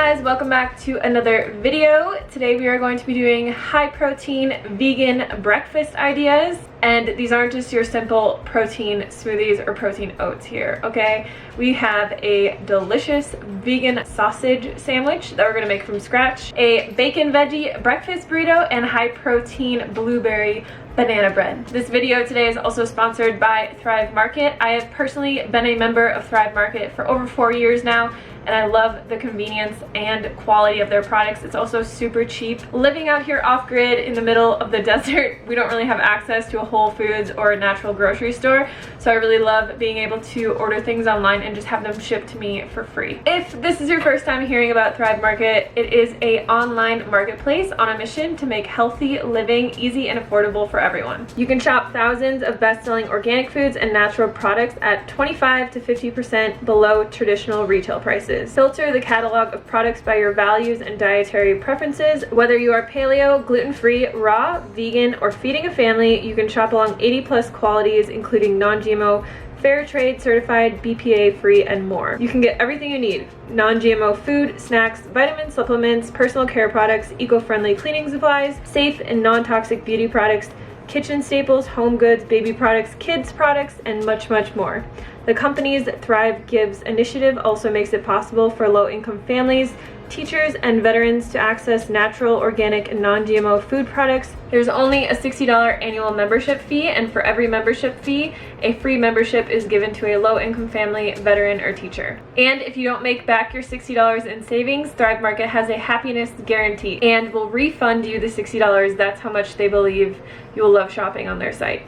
guys, welcome back to another video. Today we are going to be doing high protein vegan breakfast ideas, and these aren't just your simple protein smoothies or protein oats here, okay? We have a delicious vegan sausage sandwich that we're gonna make from scratch, a bacon veggie breakfast burrito, and high protein blueberry banana bread. This video today is also sponsored by Thrive Market. I have personally been a member of Thrive Market for over 4 years now, and I love the convenience and quality of their products. It's also super cheap. Living out here off-grid in the middle of the desert, we don't really have access to a Whole Foods or a natural grocery store, so I really love being able to order things online and just have them shipped to me for free. If this is your first time hearing about Thrive Market, it is an online marketplace on a mission to make healthy living easy and affordable for everyone. You can shop thousands of best-selling organic foods and natural products at 25 to 50% below traditional retail prices. Filter the catalog of products by your values and dietary preferences. Whether you are paleo, gluten-free, raw, vegan, or feeding a family, you can shop along 80+ qualities, including non-GMO, fair trade certified, BPA free, and more. You can get everything you need: non-GMO food, snacks, vitamins, supplements, personal care products, eco-friendly cleaning supplies, safe and non-toxic beauty products, kitchen staples, home goods, baby products, kids products, and much, much more. The company's Thrive Gives initiative also makes it possible for low-income families, teachers, and veterans to access natural, organic, and non-GMO food products. There's only a $60 annual membership fee, and for every membership fee, a free membership is given to a low-income family, veteran, or teacher. And if you don't make back your $60 in savings, Thrive Market has a happiness guarantee and will refund you the $60. That's how much they believe you will love shopping on their site.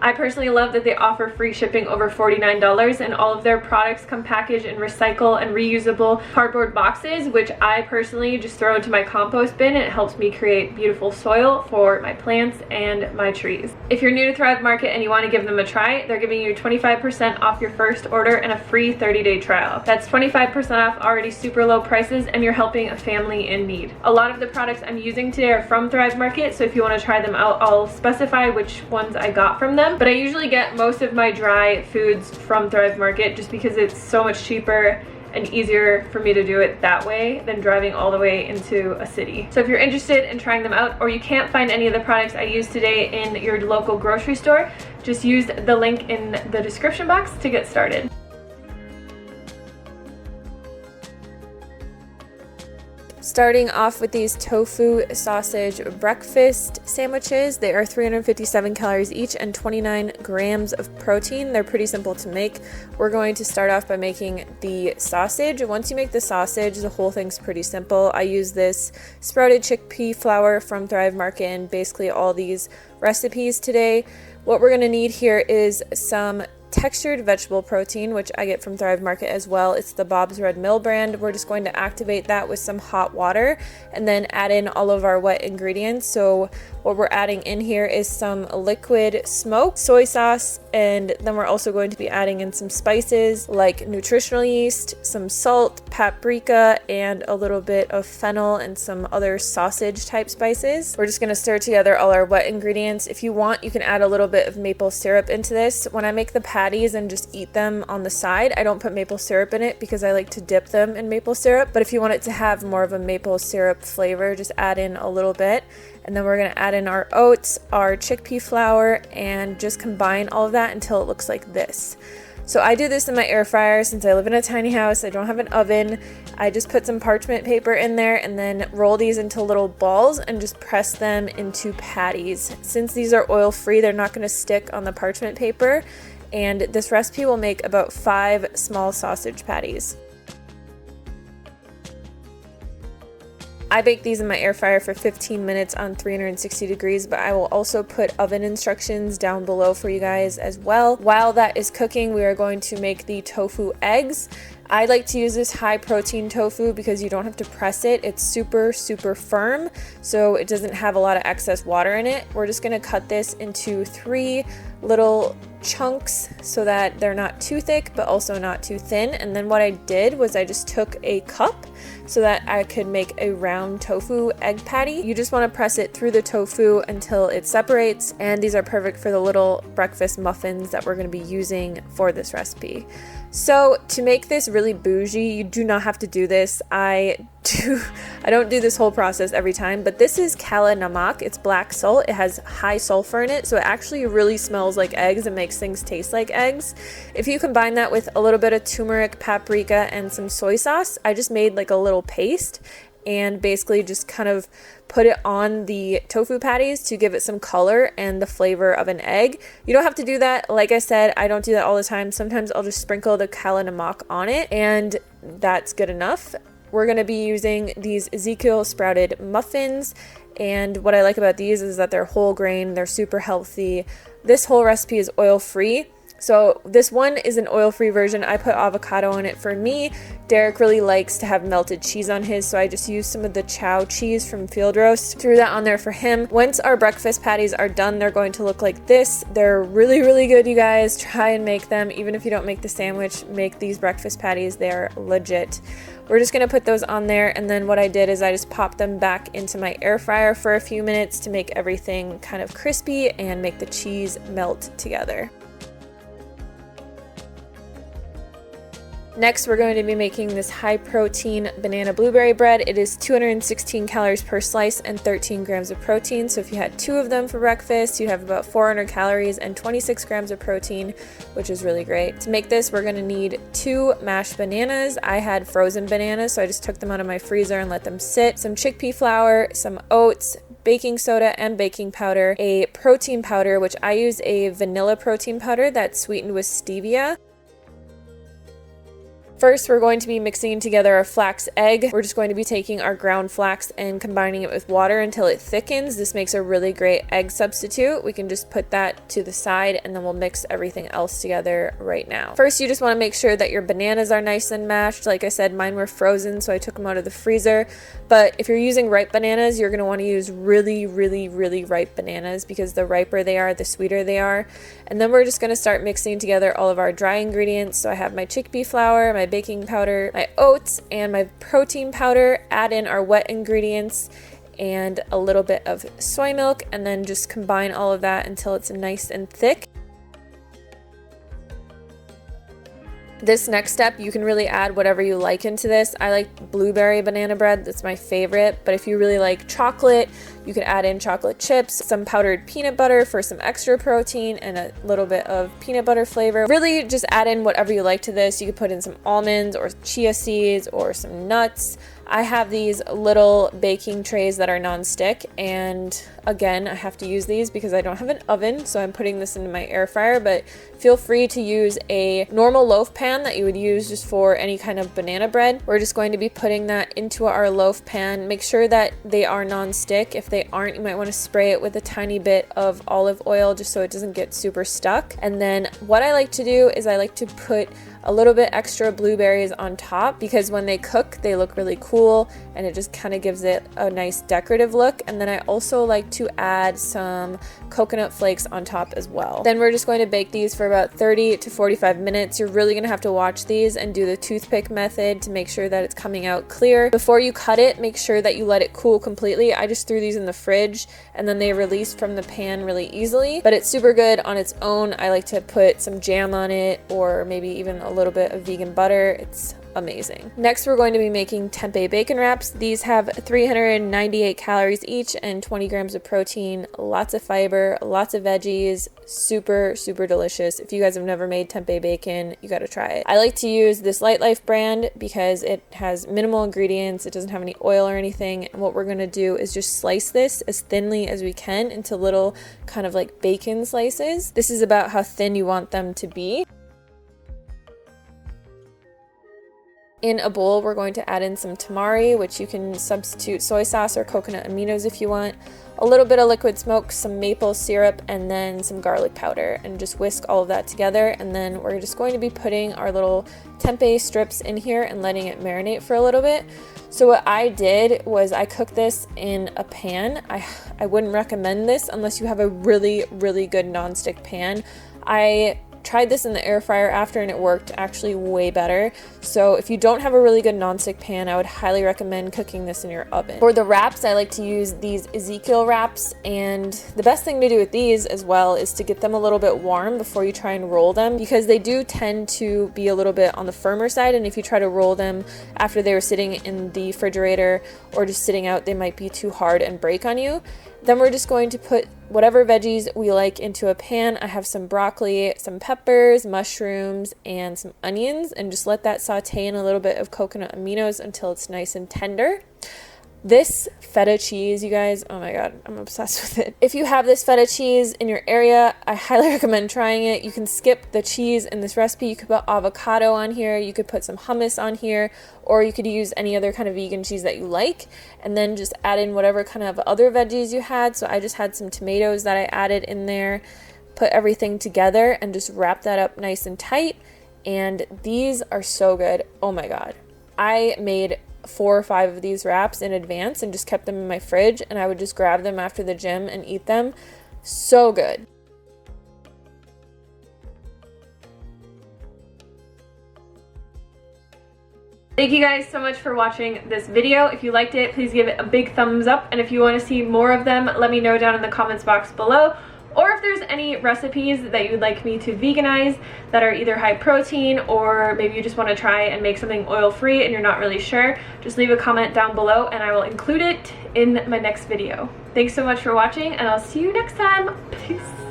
I personally love that they offer free shipping over $49, and all of their products come packaged in recycle and reusable cardboard boxes, which I personally just throw into my compost bin, and it helps me create beautiful soil for my plants and my trees. If you're new to Thrive Market and you want to give them a try, they're giving you 25% off your first order and a free 30-day trial. That's 25% off already super low prices, and you're helping a family in need. A lot of the products I'm using today are from Thrive Market, so if you want to try them out, I'll specify which ones I got from them. But I usually get most of my dry foods from Thrive Market just because it's so much cheaper and easier for me to do it that way than driving all the way into a city. So if you're interested in trying them out, or you can't find any of the products I used today in your local grocery store, just use the link in the description box to get started. Starting off with these tofu sausage breakfast sandwiches. They are 357 calories each and 29 grams of protein. They're pretty simple to make. We're going to start off by making the sausage. Once you make the sausage, the whole thing's pretty simple. I use this sprouted chickpea flour from Thrive Market in basically all these recipes today. What we're going to need here is some textured vegetable protein, which I get from Thrive Market as well. It's the Bob's Red Mill brand. We're just going to activate that with some hot water and then add in all of our wet ingredients. So what we're adding in here is some liquid smoked soy sauce, and then we're also going to be adding in some spices like nutritional yeast, some salt, paprika, and a little bit of fennel and some other sausage type spices. We're just going to stir together all our wet ingredients. If you want, you can add a little bit of maple syrup into this. When I make the patties and just eat them on the side, I don't put maple syrup in it because I like to dip them in maple syrup. But if you want it to have more of a maple syrup flavor, just add in a little bit. And then we're going to add in our oats, our chickpea flour, and just combine all of that until it looks like this. So I do this in my air fryer since I live in a tiny house. I don't have an oven. I just put some parchment paper in there and then roll these into little balls and just press them into patties. Since these are oil free, they're not going to stick on the parchment paper. And this recipe will make about 5 small sausage patties. I bake these in my air fryer for 15 minutes on 360 degrees, but I will also put oven instructions down below for you guys as well. While that is cooking, we are going to make the tofu eggs. I like to use this high protein tofu because you don't have to press it. It's super, super firm, so it doesn't have a lot of excess water in it. We're just gonna cut this into 3 little chunks so that they're not too thick but also not too thin. And then what I did was I just took a cup so that I could make a round tofu egg patty. You just want to press it through the tofu until it separates, and these are perfect for the little breakfast muffins that we're going to be using for this recipe. So to make this really bougie, you do not have to do this. I don't do this whole process every time, but this is kala namak. It's black salt. It has high sulfur in it, so it actually really smells like eggs and makes things taste like eggs. If you combine that with a little bit of turmeric, paprika, and some soy sauce, I just made like a little paste and basically just kind of put it on the tofu patties to give it some color and the flavor of an egg. You don't have to do that. Like I said, I don't do that all the time. Sometimes I'll just sprinkle the kala namak on it, and that's good enough. We're going to be using these Ezekiel sprouted muffins, and what I like about these is that they're whole grain, they're super healthy. This whole recipe is oil-free. So this one is an oil-free version. I put avocado on it for me. Derek really likes to have melted cheese on his, so I just used some of the chow cheese from Field Roast, threw that on there for him. Once our breakfast patties are done, they're going to look like this. They're really, really good, you guys. Try and make them. Even if you don't make the sandwich, make these breakfast patties. They're legit. We're just going to put those on there, and then what I did is I just popped them back into my air fryer for a few minutes to make everything kind of crispy and make the cheese melt together. Next, we're going to be making this high protein banana blueberry bread. It is 216 calories per slice and 13 grams of protein. So if you had 2 of them for breakfast, you have about 400 calories and 26 grams of protein, which is really great. To make this, we're going to need 2 mashed bananas. I had frozen bananas, so I just took them out of my freezer and let them sit. Some chickpea flour, some oats, baking soda and baking powder, a protein powder, which I use a vanilla protein powder that's sweetened with stevia. First, we're going to be mixing together our flax egg. We're just going to be taking our ground flax and combining it with water until it thickens. This makes a really great egg substitute. We can just put that to the side and then we'll mix everything else together right now. First, you just want to make sure that your bananas are nice and mashed. Like I said, mine were frozen, so I took them out of the freezer. But if you're using ripe bananas, you're going to want to use really, really, really ripe bananas because the riper they are, the sweeter they are. And then we're just going to start mixing together all of our dry ingredients. So I have my chickpea flour, my baking powder, my oats, and my protein powder. Add in our wet ingredients and a little bit of soy milk, and then just combine all of that until it's nice and thick. This next step, you can really add whatever you like into this. I like blueberry banana bread, that's my favorite, but if you really like chocolate, you can add in chocolate chips, some powdered peanut butter for some extra protein, and a little bit of peanut butter flavor. Really just add in whatever you like to this. You could put in some almonds or chia seeds or some nuts. I have these little baking trays that are non-stick, and again, I have to use these because I don't have an oven, so I'm putting this into my air fryer, but feel free to use a normal loaf pan that you would use just for any kind of banana bread. We're just going to be putting that into our loaf pan. Make sure that they are non-stick. If they aren't, you might want to spray it with a tiny bit of olive oil just so it doesn't get super stuck. And then what I like to do is I like to put a little bit extra blueberries on top because when they cook, they look really cool and it just kind of gives it a nice decorative look. And then I also like to add some coconut flakes on top as well. Then we're just going to bake these for about 30 to 45 minutes. You're really going to have to watch these and do the toothpick method to make sure that it's coming out clear. Before you cut it, make sure that you let it cool completely. I just threw these in the fridge and then they release from the pan really easily, but it's super good on its own. I like to put some jam on it or maybe even a little bit of vegan butter. It's amazing. Next, we're going to be making tempeh bacon wraps. These have 398 calories each and 20 grams of protein, lots of fiber, lots of veggies, super, super delicious. If you guys have never made tempeh bacon, you got to try it. I like to use this Light Life brand because it has minimal ingredients. It doesn't have any oil or anything. And what we're going to do is just slice this as thinly as we can into little kind of like bacon slices. This is about how thin you want them to be. In a bowl, we're going to add in some tamari, which you can substitute soy sauce or coconut aminos if you want, a little bit of liquid smoke, some maple syrup, and then some garlic powder, and just whisk all of that together. And then we're just going to be putting our little tempeh strips in here and letting it marinate for a little bit. So what I did was I cooked this in a pan. I wouldn't recommend this unless you have a really, really good nonstick pan. I tried this in the air fryer after and it worked actually way better. So if you don't have a really good nonstick pan, I would highly recommend cooking this in your oven. For the wraps, I like to use these Ezekiel wraps, and the best thing to do with these as well is to get them a little bit warm before you try and roll them, because they do tend to be a little bit on the firmer side, and if you try to roll them after they were sitting in the refrigerator or just sitting out, they might be too hard and break on you. Then we're just going to put whatever veggies we like into a pan. I have some broccoli, some peppers, mushrooms, and some onions, and just let that saute in a little bit of coconut aminos until it's nice and tender. This feta cheese, you guys, oh my god, I'm obsessed with it. If you have this feta cheese in your area, I highly recommend trying it. You can skip the cheese in this recipe. You could put avocado on here, you could put some hummus on here, or you could use any other kind of vegan cheese that you like, and then just add in whatever kind of other veggies you had. So I just had some tomatoes that I added in there, put everything together, and just wrap that up nice and tight. And these are so good. Oh my god. I made 4 or 5 of these wraps in advance and just kept them in my fridge, and I would just grab them after the gym and eat them. So good. Thank you guys so much for watching this video. If you liked it, please give it a big thumbs up, and if you want to see more of them, let me know down in the comments box below. Or if there's any recipes that you'd like me to veganize that are either high protein, or maybe you just want to try and make something oil-free and you're not really sure, just leave a comment down below and I will include it in my next video. Thanks so much for watching, and I'll see you next time. Peace.